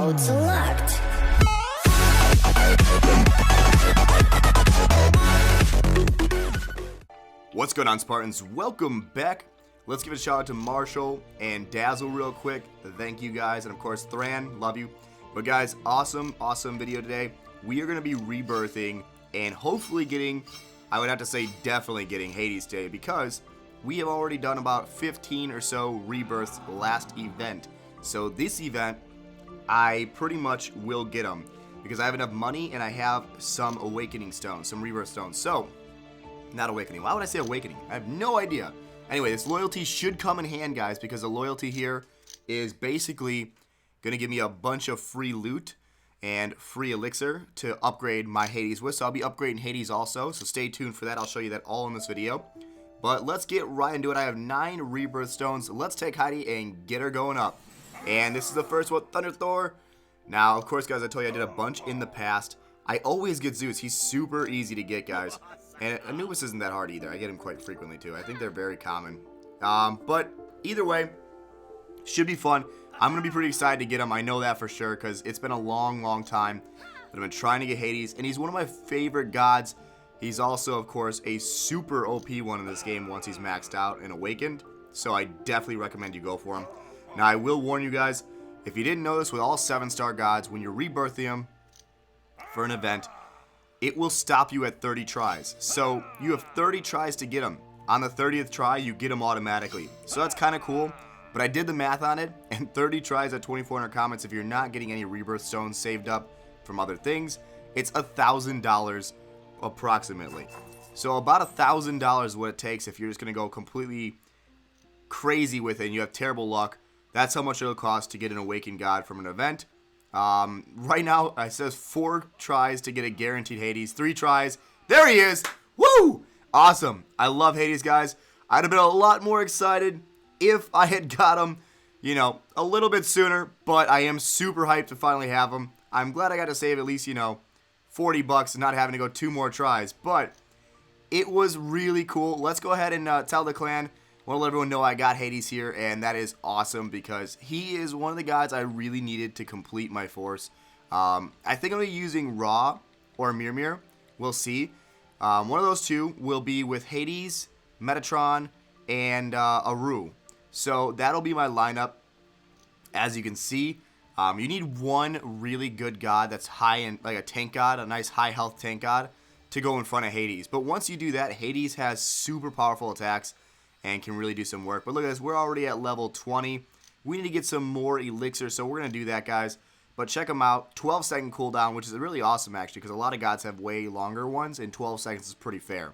Mode select. What's going on, Spartans? Welcome back. Let's give a shout out to Marshall and Dazzle real quick. Thank you guys, and of course Thran, love you. But guys, awesome video today. We are going to be rebirthing and hopefully getting, I would have to say definitely getting Hades today, because we have already done about 15 or so rebirths last event. So this event, I pretty much will get them because I have enough money and I have some awakening stones, some rebirth stones. So, not awakening. Why would I say awakening? I have no idea. Anyway, this loyalty should come in hand, guys, because the loyalty here is basically going to give me a bunch of free loot and free elixir to upgrade my Hades with. So I'll be upgrading Hades also, so stay tuned for that. I'll show you that all in this video. But let's get right into it. I have 9 rebirth stones. Let's take Heidi and get her going up. And this is the first one, Thunder Thor. Now, of course, guys, I told you I did a bunch in the past. I always get Zeus. He's super easy to get, guys. And Anubis isn't that hard either. I get him quite frequently, too. I think they're very common. But either way, should be fun. I'm going to be pretty excited to get him. I know that for sure, because it's been a long time that I've been trying to get Hades. And he's one of my favorite gods. He's also, of course, a super OP one in this game once he's maxed out and awakened. So I definitely recommend you go for him. Now, I will warn you guys, if you didn't know this, with all 7-star gods, when you're rebirthing them for an event, it will stop you at 30 tries. So you have 30 tries to get them. On the 30th try, you get them automatically. So that's kind of cool. But I did the math on it, and 30 tries at 2,400 comments, if you're not getting any rebirth stones saved up from other things, it's $1,000 approximately. So about $1,000 is what it takes if you're just going to go completely crazy with it and you have terrible luck. That's how much it'll cost to get an awakened god from an event. Right now, it says 4 tries to get a guaranteed Hades. 3 tries. There he is. Woo! Awesome. I love Hades, guys. I'd have been a lot more excited if I had got him, you know, a little bit sooner. But I am super hyped to finally have him. I'm glad I got to save at least, you know, $40 and not having to go 2 more tries. But it was really cool. Let's go ahead and tell the clan. I want to let everyone know I got Hades here, and that is awesome because he is one of the guys I really needed to complete my force. I think I'm going to be using Ra or Mimir. We'll see. One of those two will be with Hades, Metatron, and Aru. So that'll be my lineup. As you can see, you need one really good god that's high in, like a tank god, a nice high health tank god, to go in front of Hades. But once you do that, Hades has super powerful attacks and can really do some work. But look at this, we're already at level 20. We need to get some more elixir, so we're going to do that, guys. But check them out, 12-second cooldown, which is really awesome, actually, because a lot of gods have way longer ones, and 12 seconds is pretty fair.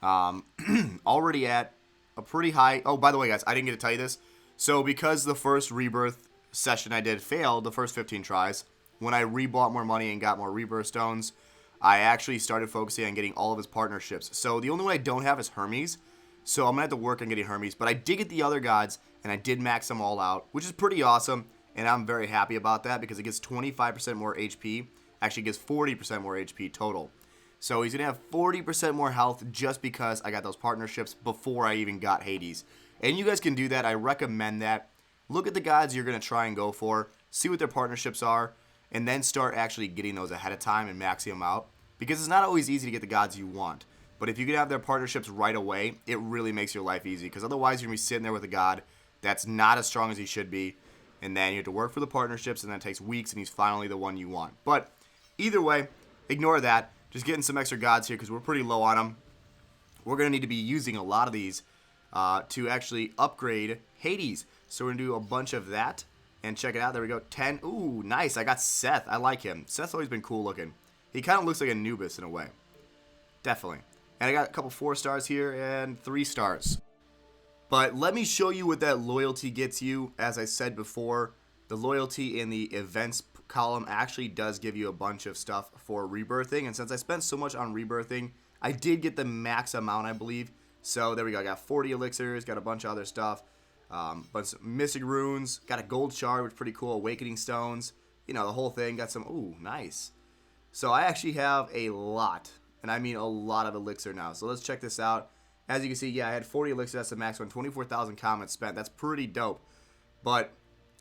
Already at a pretty high... Oh, by the way, guys, I didn't get to tell you this. So because the first rebirth session I did failed, the first 15 tries, when I rebought more money and got more rebirth stones, I actually started focusing on getting all of his partnerships. So the only one I don't have is Hermes. So I'm going to have to work on getting Hermes. But I did get the other gods, and I did max them all out, which is pretty awesome. And I'm very happy about that because it gives 25% more HP. Actually, it gives 40% more HP total. So he's going to have 40% more health just because I got those partnerships before I even got Hades. And you guys can do that. I recommend that. Look at the gods you're going to try and go for. See what their partnerships are. And then start actually getting those ahead of time and maxing them out. Because it's not always easy to get the gods you want. But if you can have their partnerships right away, it really makes your life easy. Because otherwise, you're going to be sitting there with a god that's not as strong as he should be. And then you have to work for the partnerships, and then it takes weeks, and he's finally the one you want. But either way, ignore that. Just getting some extra gods here because we're pretty low on them. We're going to need to be using a lot of these to actually upgrade Hades. So we're going to do a bunch of that. And check it out. There we go. 10. Ooh, nice. I got Seth. I like him. Seth's always been cool looking. He kind of looks like Anubis in a way. Definitely. And I got a couple 4 stars here and 3 stars. But let me show you what that loyalty gets you. As I said before, the loyalty in the events column actually does give you a bunch of stuff for rebirthing. And since I spent so much on rebirthing, I did get the max amount, I believe. So there we go. I got 40 elixirs, got a bunch of other stuff. Bunch of mystic runes, got a gold shard, which is pretty cool. Awakening stones, you know, the whole thing. Got some, ooh, nice. So I actually have a lot. And I mean a lot of elixir now. So let's check this out. As you can see, yeah, I had 40 elixir. That's the max one. 24,000 comments spent. That's pretty dope. But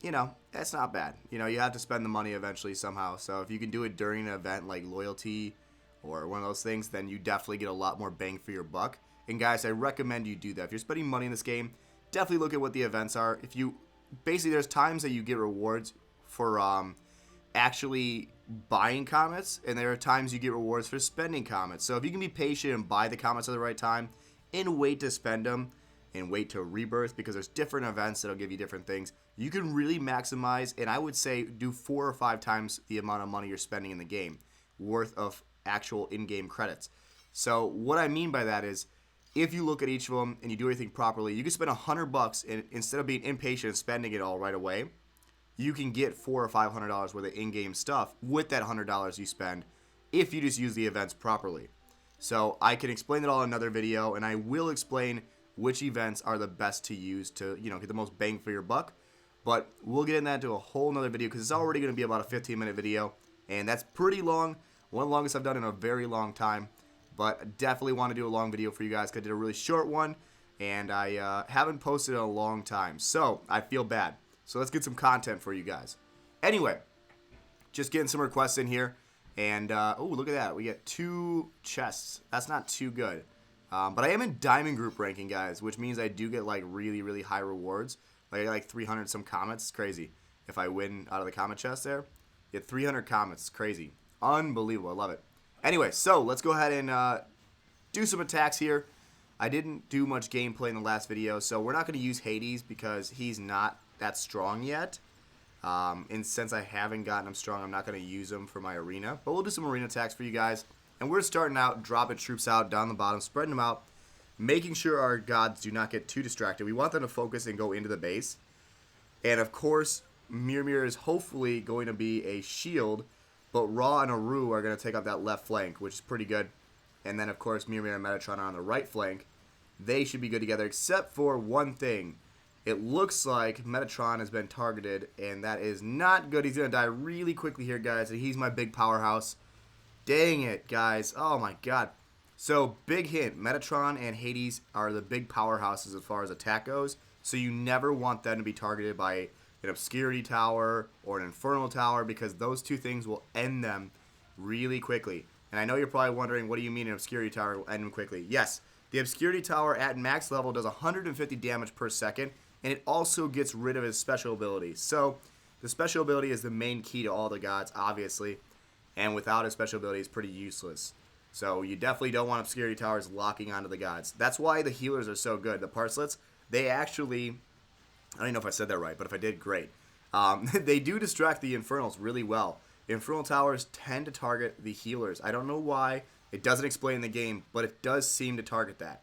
you know, that's not bad. You know, you have to spend the money eventually somehow. So if you can do it during an event like loyalty or one of those things, then you definitely get a lot more bang for your buck. And guys, I recommend you do that. If you're spending money in this game, definitely look at what the events are. If you basically, there's times that you get rewards for actually buying comets, and there are times you get rewards for spending comets. So if you can be patient and buy the comets at the right time and wait to spend them and wait to rebirth, because there's different events that'll give you different things, you can really maximize, and I would say do 4 or 5 times the amount of money you're spending in the game worth of actual in-game credits. So what I mean by that is, if you look at each of them and you do everything properly, you can spend $100, and instead of being impatient and spending it all right away, you can get $400 or $500 worth of in-game stuff with that $100 you spend if you just use the events properly. So I can explain it all in another video, and I will explain which events are the best to use to, you know, get the most bang for your buck. But we'll get into a whole nother video because it's already going to be about a 15-minute video, and that's pretty long. One of the longest I've done in a very long time. But I definitely want to do a long video for you guys because I did a really short one, and I haven't posted in a long time. So I feel bad. So let's get some content for you guys. Anyway, just getting some requests in here. And, oh, look at that. We get 2 chests. That's not too good. But I am in Diamond Group ranking, guys, which means I do get, like, really, really high rewards. Like, I get, like, 300 some comets. It's crazy. If I win out of the comet chest there, get 300 comets. It's crazy. Unbelievable. I love it. Anyway, so let's go ahead and do some attacks here. I didn't do much gameplay in the last video, so we're not going to use Hades because he's not that strong yet. And since I haven't gotten him strong, I'm not going to use him for my arena. But we'll do some arena attacks for you guys. And we're starting out, dropping troops out down the bottom, spreading them out, making sure our gods do not get too distracted. We want them to focus and go into the base. And of course, Mimir is hopefully going to be a shield, but Ra and Aru are going to take up that left flank, which is pretty good. And then, of course, Mimir and Metatron are on the right flank. They should be good together, except for one thing. It looks like Metatron has been targeted, and that is not good. He's going to die really quickly here, guys, and he's my big powerhouse. Dang it, guys. Oh, my God. So, big hint. Metatron and Hades are the big powerhouses as far as attack goes, so you never want them to be targeted by an obscurity tower or an infernal tower, because those two things will end them really quickly. And I know you're probably wondering, what do you mean an obscurity tower will end them quickly? Yes, the obscurity tower at max level does 150 damage per second, and it also gets rid of his special ability. So the special ability is the main key to all the gods, obviously, and without his special ability, it's pretty useless. So you definitely don't want obscurity towers locking onto the gods. That's why the healers are so good. The parslets, they actually, I don't even know if I said that right, but if I did, great. They do distract the infernals really well. Infernal towers tend to target the healers. I don't know why. It doesn't explain in the game, but it does seem to target that.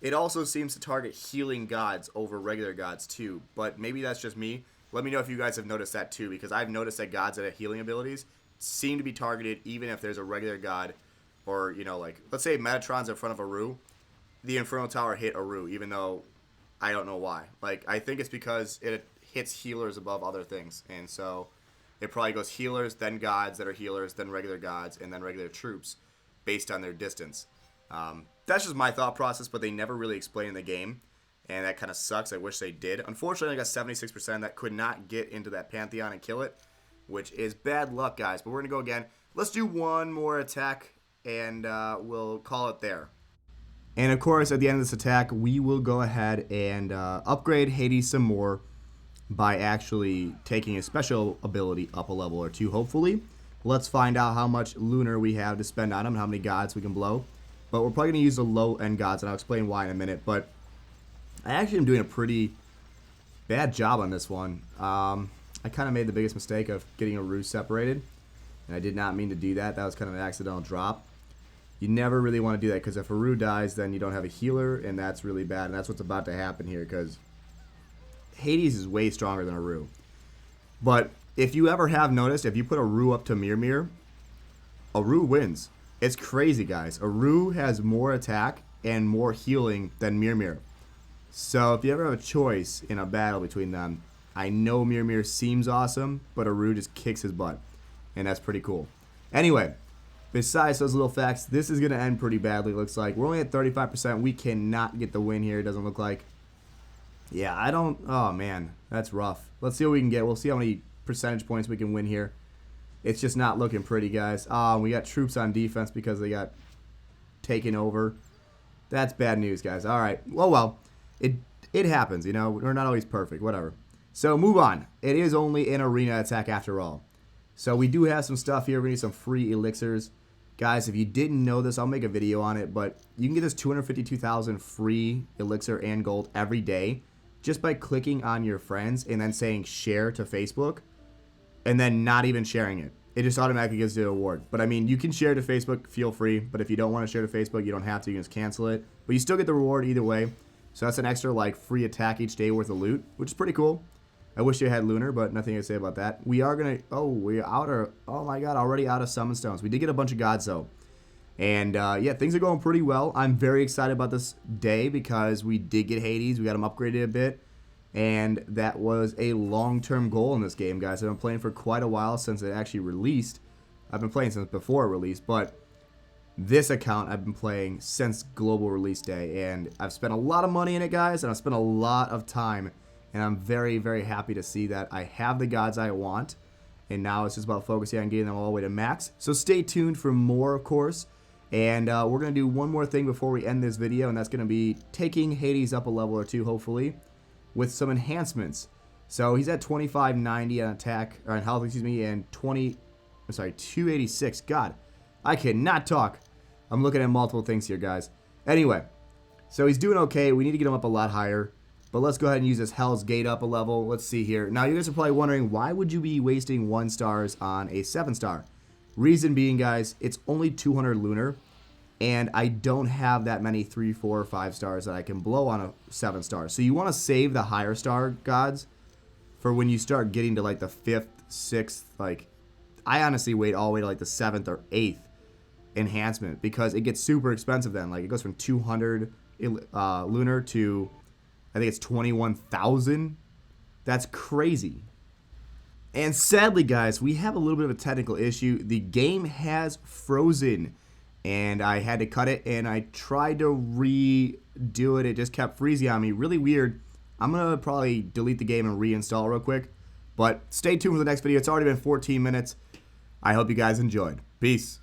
It also seems to target healing gods over regular gods too, but maybe that's just me. Let me know if you guys have noticed that too, because I've noticed that gods that have healing abilities seem to be targeted even if there's a regular god, or, you know, like, let's say Metatron's in front of Aru, the Infernal Tower hit Aru, even though I don't know why. Like, I think it's because it hits healers above other things, and so it probably goes healers, then gods that are healers, then regular gods, and then regular troops based on their distance. That's just my thought process, but they never really explain in the game, and that kind of sucks. I wish they did. Unfortunately, I got 76% that could not get into that Pantheon and kill it, which is bad luck, guys. But we're going to go again. Let's do one more attack, and we'll call it there. And, of course, at the end of this attack, we will go ahead and upgrade Hades some more by actually taking a special ability up a level or two, hopefully. Let's find out how much lunar we have to spend on him and how many gods we can blow. But we're probably going to use the low-end gods, and I'll explain why in a minute. But I actually am doing a pretty bad job on this one. I kind of made the biggest mistake of getting Aru separated, and I did not mean to do that. That was kind of an accidental drop. You never really want to do that, because if Aru dies, then you don't have a healer, and that's really bad. And that's what's about to happen here, because Hades is way stronger than Aru. But if you ever have noticed, if you put Aru up to Mimir, Aru wins. It's crazy, guys. Aru has more attack and more healing than Mimir. So if you ever have a choice in a battle between them, I know Mimir seems awesome, but Aru just kicks his butt. And that's pretty cool. Anyway, besides those little facts, this is going to end pretty badly, it looks like. We're only at 35%. We cannot get the win here, it doesn't look like. Yeah, I don't... Oh, man. That's rough. Let's see what we can get. We'll see how many percentage points we can win here. It's just not looking pretty, guys. We got troops on defense because they got taken over. That's bad news, guys. All right. Well. It happens, you know. We're not always perfect. Whatever. So, move on. It is only an arena attack after all. So, we do have some stuff here. We need some free elixirs. Guys, if you didn't know this, I'll make a video on it. But you can get this 252,000 free elixir and gold every day just by clicking on your friends and then saying share to Facebook and then not even sharing it. It just automatically gives you a reward. But, I mean, you can share to Facebook. Feel free. But if you don't want to share to Facebook, you don't have to. You can just cancel it. But you still get the reward either way. So that's an extra, like, free attack each day worth of loot, which is pretty cool. I wish you had Lunar, but nothing to say about that. We are going to... Oh, we're out of... Oh, my God, already out of Summon Stones. We did get a bunch of Gods, though. And, yeah, things are going pretty well. I'm very excited about this day because we did get Hades. We got him upgraded a bit. And that was a long-term goal in this game, guys. I've been playing for quite a while since it actually released. I've been playing since before it released, but... This account I've been playing since global release day, and I've spent a lot of money in it, guys, and I've spent a lot of time, and I'm very, very happy to see that I have the gods I want, and now it's just about focusing on getting them all the way to max. So stay tuned for more, of course, and we're going to do one more thing before we end this video, and that's going to be taking Hades up a level or two, hopefully, with some enhancements. So he's at 2590 on attack, or on health, excuse me, and 286. God, I cannot talk. I'm looking at multiple things here, guys. Anyway, so he's doing okay. We need to get him up a lot higher. But let's go ahead and use this Hell's Gate up a level. Let's see here. Now, you guys are probably wondering, why would you be wasting 1 stars on a 7-star? Reason being, guys, it's only 200 Lunar. And I don't have that many 3, 4, or 5 stars that I can blow on a 7-star. So you want to save the higher star gods for when you start getting to, like, the 5th, 6th. Like, I honestly wait all the way to, like, the 7th or 8th. Enhancement, because it gets super expensive then. Like, it goes from 200 Lunar to, I think it's 21,000. That's crazy. And sadly, guys, we have a little bit of a technical issue. The game has frozen, and I had to cut it, and I tried to redo it. It just kept freezing on me. Really weird. I'm going to probably delete the game and reinstall real quick, but stay tuned for the next video. It's already been 14 minutes. I hope you guys enjoyed. Peace.